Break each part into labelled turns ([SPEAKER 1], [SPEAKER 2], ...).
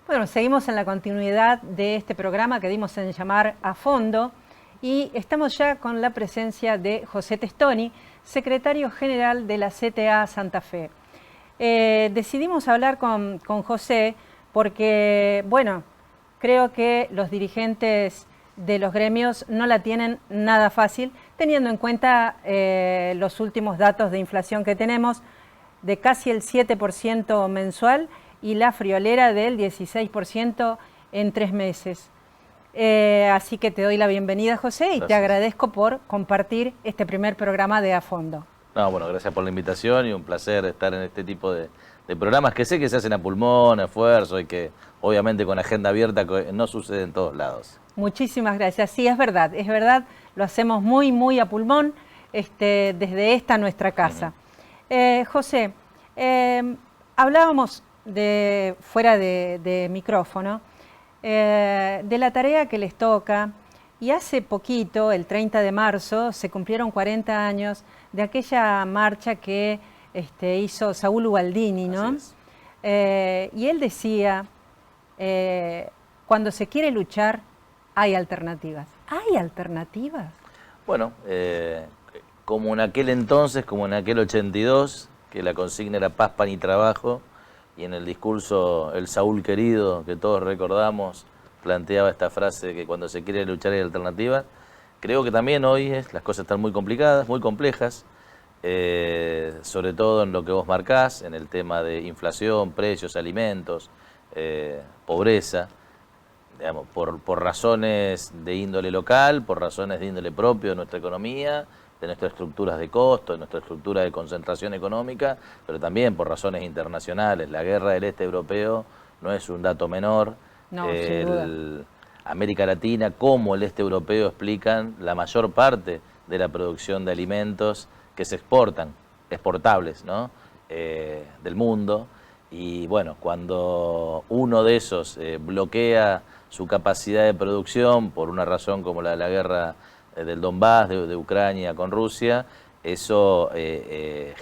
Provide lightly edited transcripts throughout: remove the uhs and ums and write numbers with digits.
[SPEAKER 1] Bueno, seguimos en la continuidad de este programa que dimos en llamar A Fondo y estamos ya con la presencia de José Testoni, secretario general de la CTA Santa Fe. Decidimos hablar con José porque, bueno, creo que los dirigentes de los gremios no la tienen nada fácil, teniendo en cuenta los últimos datos de inflación que tenemos, de casi el 7% mensual y la friolera del 16% en 3 meses. Así que te doy la bienvenida, José, y gracias. Te agradezco por compartir este primer programa de A Fondo.
[SPEAKER 2] No, bueno, gracias por la invitación y un placer estar en este tipo de programas que sé que se hacen a pulmón, a esfuerzo y que obviamente con agenda abierta no sucede en todos lados.
[SPEAKER 1] Muchísimas gracias. Sí, es verdad, lo hacemos muy a pulmón desde esta nuestra casa. José, hablábamos fuera de micrófono de la tarea que les toca y hace poquito, el 30 de marzo, se cumplieron 40 años de aquella marcha que hizo Saúl Ubaldini, ¿no? Y él decía, cuando se quiere luchar hay alternativas. ¿Hay alternativas?
[SPEAKER 2] Bueno, como en aquel entonces, como en aquel 82, que la consigna era paz, pan y trabajo, y en el discurso el Saúl querido, que todos recordamos, planteaba esta frase de que cuando se quiere luchar hay alternativas. Creo que también hoy las cosas están muy complicadas, muy complejas, sobre todo en lo que vos marcás, en el tema de inflación, precios, alimentos, pobreza, digamos, por razones de índole local, por razones de índole propio de nuestra economía, de nuestras estructuras de costo, de nuestra estructura de concentración económica, pero también por razones internacionales. La guerra del este europeo no es un dato menor.
[SPEAKER 1] No, sin duda.
[SPEAKER 2] América Latina como el este europeo explican la mayor parte de la producción de alimentos que se exportables, ¿no? Del mundo. Y bueno, cuando uno de esos bloquea su capacidad de producción por una razón como la de la guerra del Donbass, de Ucrania con Rusia, eso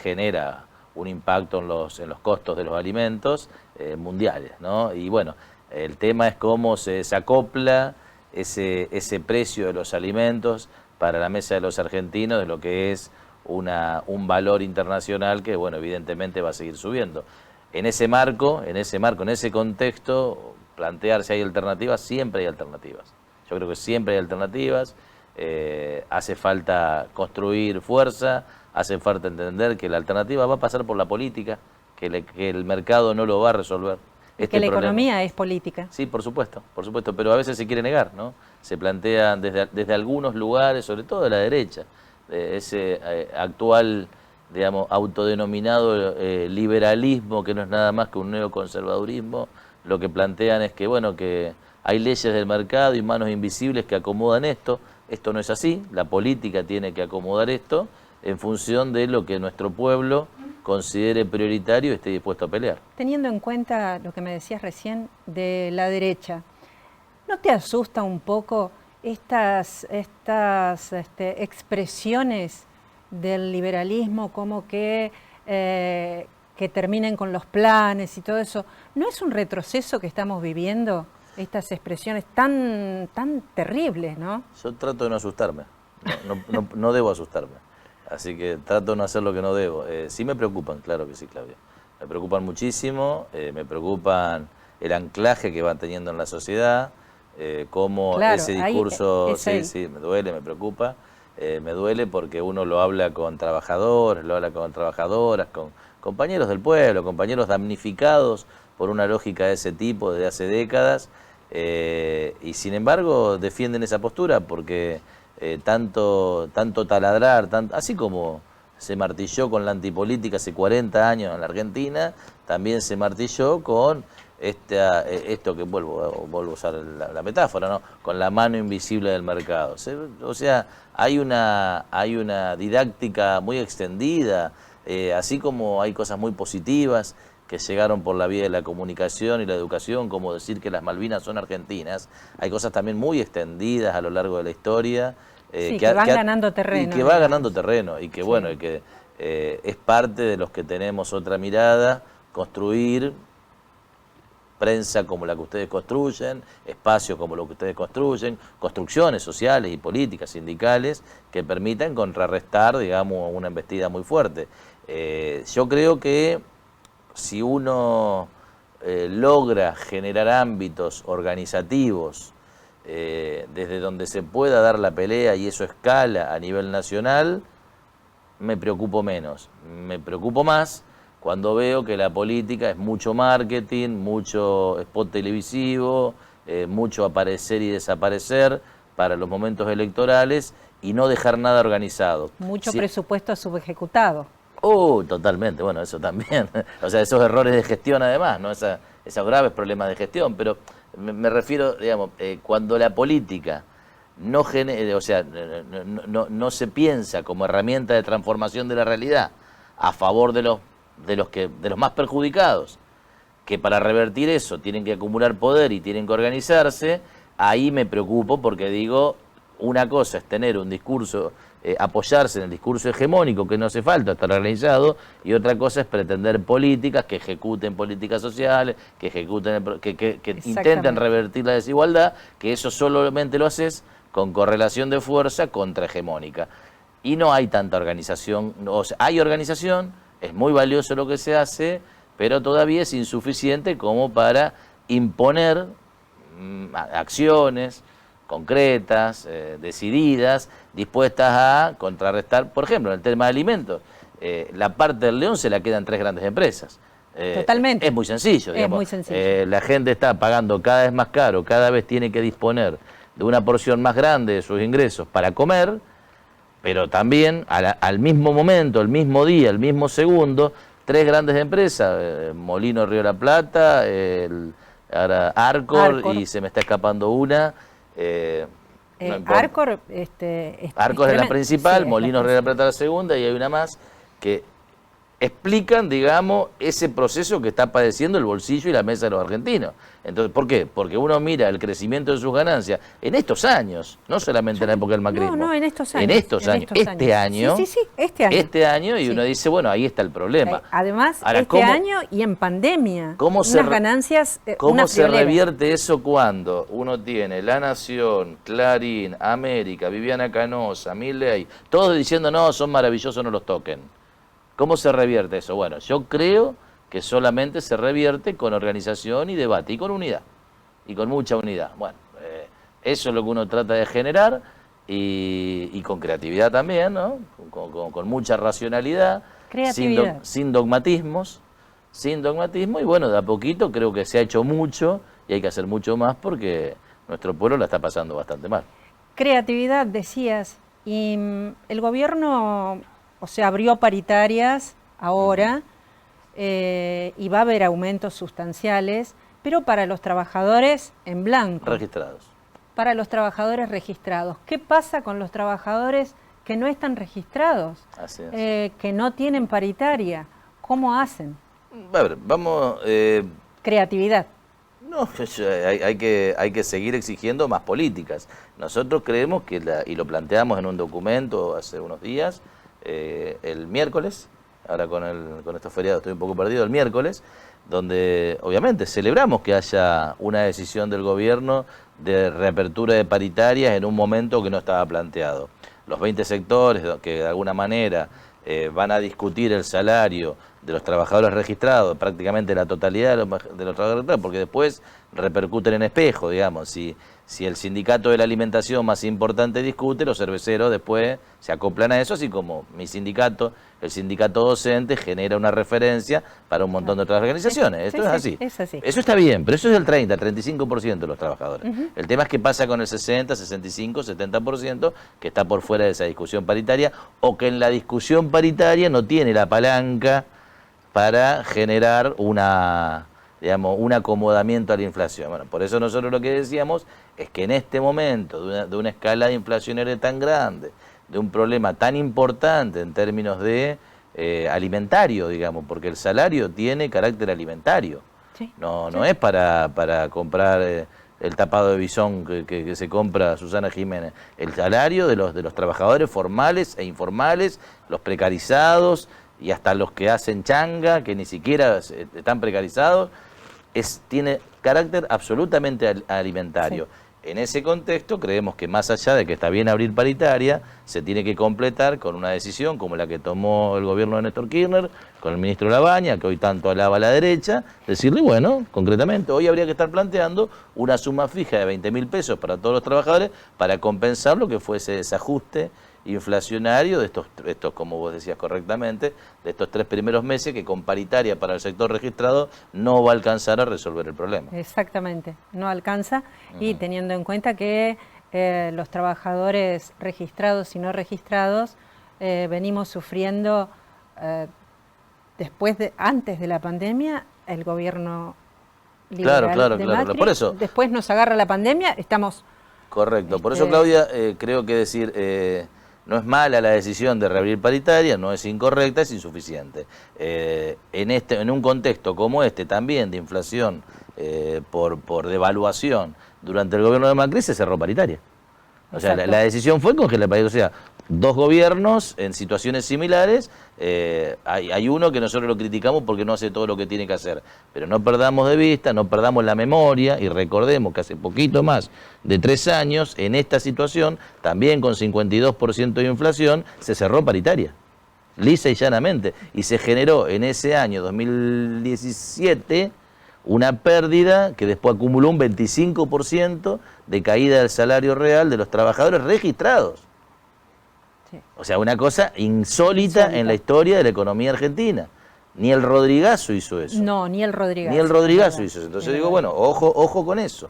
[SPEAKER 2] genera un impacto en los costos de los alimentos mundiales, ¿no? Y bueno, el tema es cómo se desacopla ese precio de los alimentos para la mesa de los argentinos de lo que es un valor internacional que, bueno, evidentemente va a seguir subiendo. En ese marco, en ese contexto, plantear si hay alternativas, siempre hay alternativas. Yo creo que siempre hay alternativas. Hace falta construir fuerza, hace falta entender que la alternativa va a pasar por la política, que el mercado no lo va a resolver.
[SPEAKER 1] Que la economía es política.
[SPEAKER 2] Sí, por supuesto, pero a veces se quiere negar, ¿no? Se plantean desde algunos lugares, sobre todo de la derecha, ese actual, digamos, autodenominado liberalismo, que no es nada más que un neoconservadurismo. Lo que plantean es que, bueno, que hay leyes del mercado y manos invisibles que acomodan esto. Esto no es así, la política tiene que acomodar esto en función de lo que nuestro pueblo considere prioritario y esté dispuesto a pelear.
[SPEAKER 1] Teniendo en cuenta lo que me decías recién de la derecha, ¿no te asusta un poco estas expresiones del liberalismo como que terminen con los planes y todo eso? ¿No es un retroceso que estamos viviendo? Estas expresiones tan terribles, ¿no?
[SPEAKER 2] Yo trato de no asustarme, no debo asustarme, así que trato de no hacer lo que no debo. Sí me preocupan, claro que sí, Claudia. Me preocupan muchísimo, me preocupan el anclaje que van teniendo en la sociedad, cómo claro, ese discurso, sí, me duele, me preocupa. Me duele porque uno lo habla con trabajadores, lo habla con trabajadoras, con compañeros del pueblo, compañeros damnificados por una lógica de ese tipo desde hace décadas, y sin embargo defienden esa postura porque tanto taladrar, así como se martilló con la antipolítica hace 40 años en la Argentina, también se martilló con esto que vuelvo a usar la metáfora, ¿no? Con la mano invisible del mercado. O sea, hay una didáctica muy extendida, así como hay cosas muy positivas que llegaron por la vía de la comunicación y la educación, como decir que las Malvinas son argentinas. Hay cosas también muy extendidas a lo largo de la historia.
[SPEAKER 1] Que van ganando terreno.
[SPEAKER 2] Y que va ganando terreno, y que bueno, y que es parte de los que tenemos otra mirada, construir prensa como la que ustedes construyen, espacios como lo que ustedes construyen, construcciones sociales y políticas, sindicales, que permitan contrarrestar, digamos, una embestida muy fuerte. Yo creo que si uno logra generar ámbitos organizativos desde donde se pueda dar la pelea y eso escala a nivel nacional, me preocupo menos. Me preocupo más cuando veo que la política es mucho marketing, mucho spot televisivo, mucho aparecer y desaparecer para los momentos electorales y no dejar nada organizado.
[SPEAKER 1] Mucho presupuesto subejecutado.
[SPEAKER 2] Totalmente, bueno, eso también. O sea, esos errores de gestión además, ¿no? Esos graves problemas de gestión, pero me refiero, digamos, cuando la política no se piensa como herramienta de transformación de la realidad a favor de los más perjudicados, que para revertir eso tienen que acumular poder y tienen que organizarse, ahí me preocupo porque digo, una cosa es tener un discurso, apoyarse en el discurso hegemónico que no hace falta estar organizado, y otra cosa es pretender políticas que ejecuten políticas sociales, que intenten revertir la desigualdad, que eso solamente lo haces con correlación de fuerza contrahegemónica. Y no hay tanta organización, o sea, hay organización, es muy valioso lo que se hace, pero todavía es insuficiente como para imponer acciones concretas, decididas, dispuestas a contrarrestar, por ejemplo, en el tema de alimentos, la parte del león se la quedan 3 grandes empresas.
[SPEAKER 1] Totalmente.
[SPEAKER 2] Es muy sencillo, digamos.
[SPEAKER 1] Es muy sencillo.
[SPEAKER 2] La gente está pagando cada vez más caro, cada vez tiene que disponer de una porción más grande de sus ingresos para comer, pero también al mismo momento, el mismo día, el mismo segundo, 3 grandes empresas, Molino Río de la Plata, Arcor, y se me está escapando una.
[SPEAKER 1] Arcor
[SPEAKER 2] es la principal, sí, Molinos Río de la Plata la segunda, y hay una más que explican, digamos, ese proceso que está padeciendo el bolsillo y la mesa de los argentinos. Entonces, ¿por qué? Porque uno mira el crecimiento de sus ganancias en estos años, no solamente en la época del macrismo.
[SPEAKER 1] No, en estos años.
[SPEAKER 2] En estos años. Este año.
[SPEAKER 1] Sí, este año.
[SPEAKER 2] Y uno dice, bueno, ahí está el problema.
[SPEAKER 1] Además, ahora, año y en pandemia. Unas ganancias,
[SPEAKER 2] ¿Cómo se revierte eso cuando uno tiene La Nación, Clarín, América, Viviana Canosa, Milei, todos diciendo, no, son maravillosos, no los toquen? ¿Cómo se revierte eso? Bueno, yo creo que solamente se revierte con organización y debate, y con unidad, y con mucha unidad. Bueno, eso es lo que uno trata de generar, y con creatividad también, ¿no? Con mucha racionalidad, sin dogmatismos, y bueno, de a poquito creo que se ha hecho mucho, y hay que hacer mucho más porque nuestro pueblo la está pasando bastante mal.
[SPEAKER 1] Creatividad, decías, y el gobierno... O sea, abrió paritarias ahora y va a haber aumentos sustanciales, pero para los trabajadores en blanco.
[SPEAKER 2] Registrados.
[SPEAKER 1] Para los trabajadores registrados. ¿Qué pasa con los trabajadores que no están registrados?
[SPEAKER 2] Así es.
[SPEAKER 1] Que no tienen paritaria. ¿Cómo hacen?
[SPEAKER 2] A ver, vamos...
[SPEAKER 1] Creatividad.
[SPEAKER 2] No, hay que seguir exigiendo más políticas. Nosotros creemos que, y lo planteamos en un documento hace unos días, el miércoles, ahora con estos feriados estoy un poco perdido, el miércoles, donde obviamente celebramos que haya una decisión del gobierno de reapertura de paritarias en un momento que no estaba planteado. Los 20 sectores que de alguna manera van a discutir el salario de los trabajadores registrados, prácticamente la totalidad de los trabajadores registrados, porque después repercuten en espejo, digamos. Si el sindicato de la alimentación más importante discute, los cerveceros después se acoplan a eso, así como mi sindicato, el sindicato docente, genera una referencia para un montón de otras organizaciones. Esto es así. Eso está bien, pero eso es el 35% de los trabajadores. El tema es qué pasa con el 60, 65, 70% que está por fuera de esa discusión paritaria, o que en la discusión paritaria no tiene la palanca para generar un acomodamiento a la inflación. Bueno, por eso nosotros lo que decíamos es que en este momento de una escalada inflacionaria tan grande, de un problema tan importante en términos de alimentario, digamos, porque el salario tiene carácter alimentario. Sí, no es para comprar el tapado de bisón que se compra Susana Jiménez. El salario de los trabajadores formales e informales, los precarizados y hasta los que hacen changa, que ni siquiera están precarizados, tiene carácter absolutamente alimentario.
[SPEAKER 1] Sí.
[SPEAKER 2] En ese contexto creemos que más allá de que está bien abrir paritaria, se tiene que completar con una decisión como la que tomó el gobierno de Néstor Kirchner, con el ministro Labaña, que hoy tanto alaba a la derecha, decirle, bueno, concretamente, hoy habría que estar planteando una suma fija de 20.000 pesos para todos los trabajadores para compensar lo que fue ese desajuste inflacionario de estos, como vos decías correctamente, de estos 3 primeros meses que con paritaria para el sector registrado no va a alcanzar a resolver el problema.
[SPEAKER 1] Exactamente, no alcanza, y teniendo en cuenta que los trabajadores registrados y no registrados venimos sufriendo antes de la pandemia, el gobierno liberal de Macri,
[SPEAKER 2] por eso.
[SPEAKER 1] Después nos agarra la pandemia, estamos...
[SPEAKER 2] Correcto, por eso Claudia, creo que decir, no es mala la decisión de reabrir paritaria, no es incorrecta, es insuficiente. En un contexto como este también de inflación por devaluación durante el gobierno de Macri se cerró paritaria. O sea, la decisión fue congelar paritaria. O sea, dos gobiernos en situaciones similares, hay uno que nosotros lo criticamos porque no hace todo lo que tiene que hacer, pero no perdamos de vista, no perdamos la memoria y recordemos que hace poquito más de 3 años, en esta situación, también con 52% de inflación, se cerró paritaria, lisa y llanamente, y se generó en ese año 2017 una pérdida que después acumuló un 25% de caída del salario real de los trabajadores registrados. Sí. O sea, una cosa insólita en la historia de la economía argentina. Ni el Rodrigazo hizo eso.
[SPEAKER 1] No, ni el Rodrigazo.
[SPEAKER 2] Ni el Rodrigazo hizo eso. Entonces digo, bueno, ojo con eso.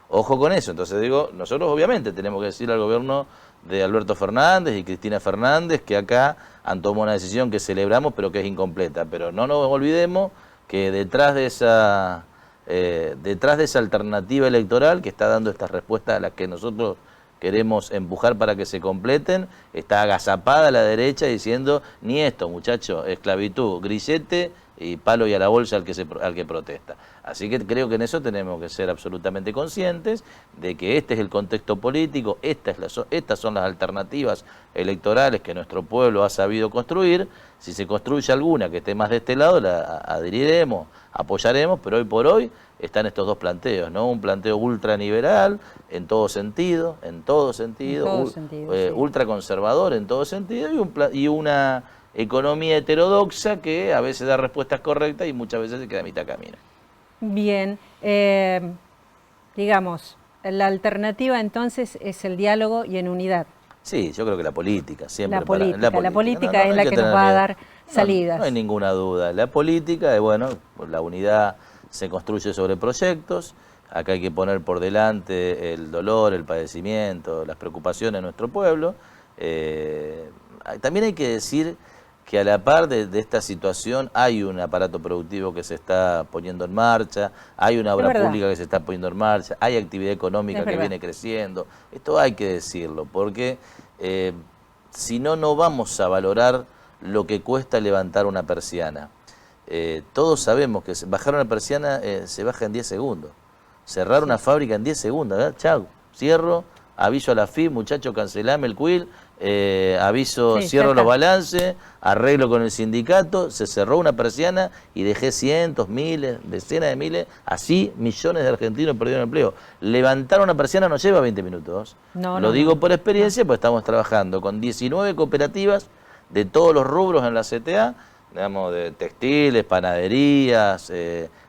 [SPEAKER 2] Ojo con eso. Entonces digo, nosotros obviamente tenemos que decir al gobierno de Alberto Fernández y Cristina Fernández que acá han tomado una decisión que celebramos pero que es incompleta. Pero no nos olvidemos que detrás de esa alternativa electoral que está dando estas respuestas a las que nosotros queremos empujar para que se completen, está agazapada la derecha diciendo, ni esto, muchacho, esclavitud, grillete y palo y a la bolsa al que protesta. Así que creo que en eso tenemos que ser absolutamente conscientes de que este es el contexto político, estas son las alternativas electorales que nuestro pueblo ha sabido construir. Si se construye alguna que esté más de este lado, la adheriremos, apoyaremos, pero hoy por hoy están estos dos planteos, ¿no? Un planteo ultraliberal en todo sentido, sí. Ultraconservador en todo sentido, y una economía heterodoxa que a veces da respuestas correctas y muchas veces se queda a mitad camino.
[SPEAKER 1] Bien, digamos, la alternativa entonces es el diálogo y en unidad.
[SPEAKER 2] Sí, yo creo que la política, siempre.
[SPEAKER 1] La política es la que nos va a dar salidas.
[SPEAKER 2] No hay ninguna duda. La política, bueno, la unidad se construye sobre proyectos. Acá hay que poner por delante el dolor, el padecimiento, las preocupaciones de nuestro pueblo. También hay que decir que a la par de esta situación hay un aparato productivo que se está poniendo en marcha, hay una obra pública que se está poniendo en marcha, hay actividad económica que viene creciendo. Esto hay que decirlo, porque si no, no vamos a valorar lo que cuesta levantar una persiana. Todos sabemos que bajar una persiana se baja en 10 segundos. Cerrar una fábrica en 10 segundos, ¿verdad? Chau, cierro, aviso a la FIP, muchacho, cancelame el quill, aviso, cierro los balances, arreglo con el sindicato, se cerró una persiana y dejé cientos, miles, decenas de miles, así millones de argentinos perdieron empleo. Levantar una persiana no lleva 20 minutos. Lo digo por experiencia, pues estamos trabajando con 19 cooperativas de todos los rubros en la CTA, digamos, de textiles, panaderías,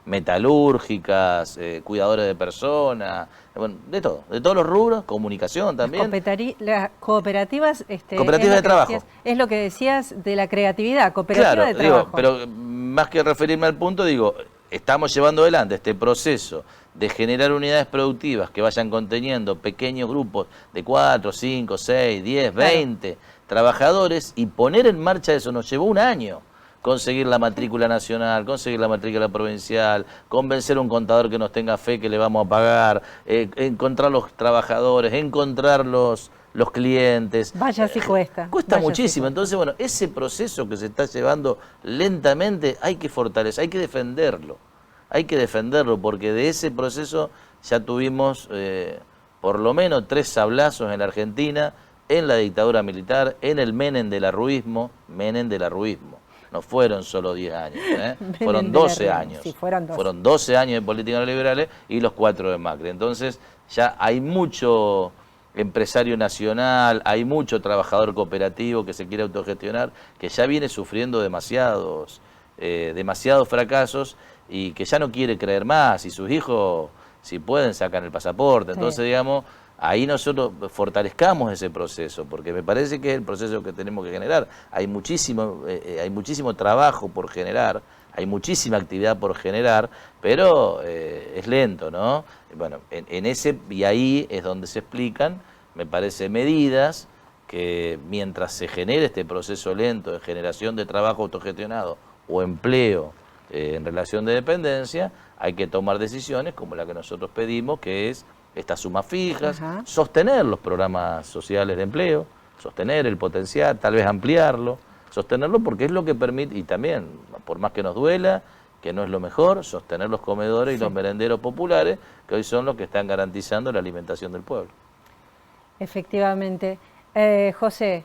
[SPEAKER 2] metalúrgicas, cuidadores de personas, bueno, de todo, de todos los rubros, comunicación también.
[SPEAKER 1] Las cooperativas,
[SPEAKER 2] cooperativas de trabajo.
[SPEAKER 1] Es lo que decías de la creatividad, cooperativa de trabajo.
[SPEAKER 2] Pero más que referirme al punto, digo, estamos llevando adelante este proceso de generar unidades productivas que vayan conteniendo pequeños grupos de 4, 5, 6, 10, 20 trabajadores, y poner en marcha eso nos llevó un año. Conseguir la matrícula nacional, conseguir la matrícula provincial, convencer a un contador que nos tenga fe que le vamos a pagar, encontrar los trabajadores, encontrar los clientes.
[SPEAKER 1] Vaya si cuesta.
[SPEAKER 2] Cuesta muchísimo. Entonces, bueno, ese proceso que se está llevando lentamente hay que fortalecer, hay que defenderlo. Hay que defenderlo porque de ese proceso ya tuvimos por lo menos 3 sablazos en la Argentina, en la dictadura militar, en el Menem del arruismo. no fueron solo 10 años, fueron
[SPEAKER 1] Menem
[SPEAKER 2] 12
[SPEAKER 1] de la
[SPEAKER 2] años.
[SPEAKER 1] Sí, fueron 12.
[SPEAKER 2] Fueron 12 años de políticas neoliberales y los 4 de Macri. Entonces ya hay mucho empresario nacional, hay mucho trabajador cooperativo que se quiere autogestionar, que ya viene sufriendo demasiados fracasos y que ya no quiere creer más, y sus hijos, si pueden, sacan el pasaporte. Entonces, digamos, ahí nosotros fortalezcamos ese proceso, porque me parece que es el proceso que tenemos que generar. Hay muchísimo trabajo por generar, hay muchísima actividad por generar, pero es lento, ¿no? Bueno, y ahí es donde se explican, me parece, medidas que mientras se genere este proceso lento de generación de trabajo autogestionado o empleo en relación de dependencia, hay que tomar decisiones como la que nosotros pedimos, que es estas sumas fijas, sostener los programas sociales de empleo, sostener el potencial, tal vez ampliarlo, sostenerlo porque es lo que permite, y también, por más que nos duela, que no es lo mejor, sostener los comedores y los merenderos populares, que hoy son los que están garantizando la alimentación del pueblo.
[SPEAKER 1] Efectivamente. José,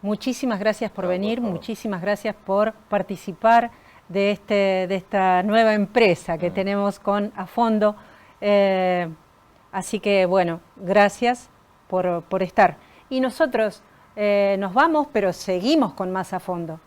[SPEAKER 1] muchísimas gracias por venir, muchísimas gracias por participar de esta nueva empresa que tenemos con A Fondo. Así que, bueno, gracias por estar. Y nosotros nos vamos, pero seguimos con más A Fondo.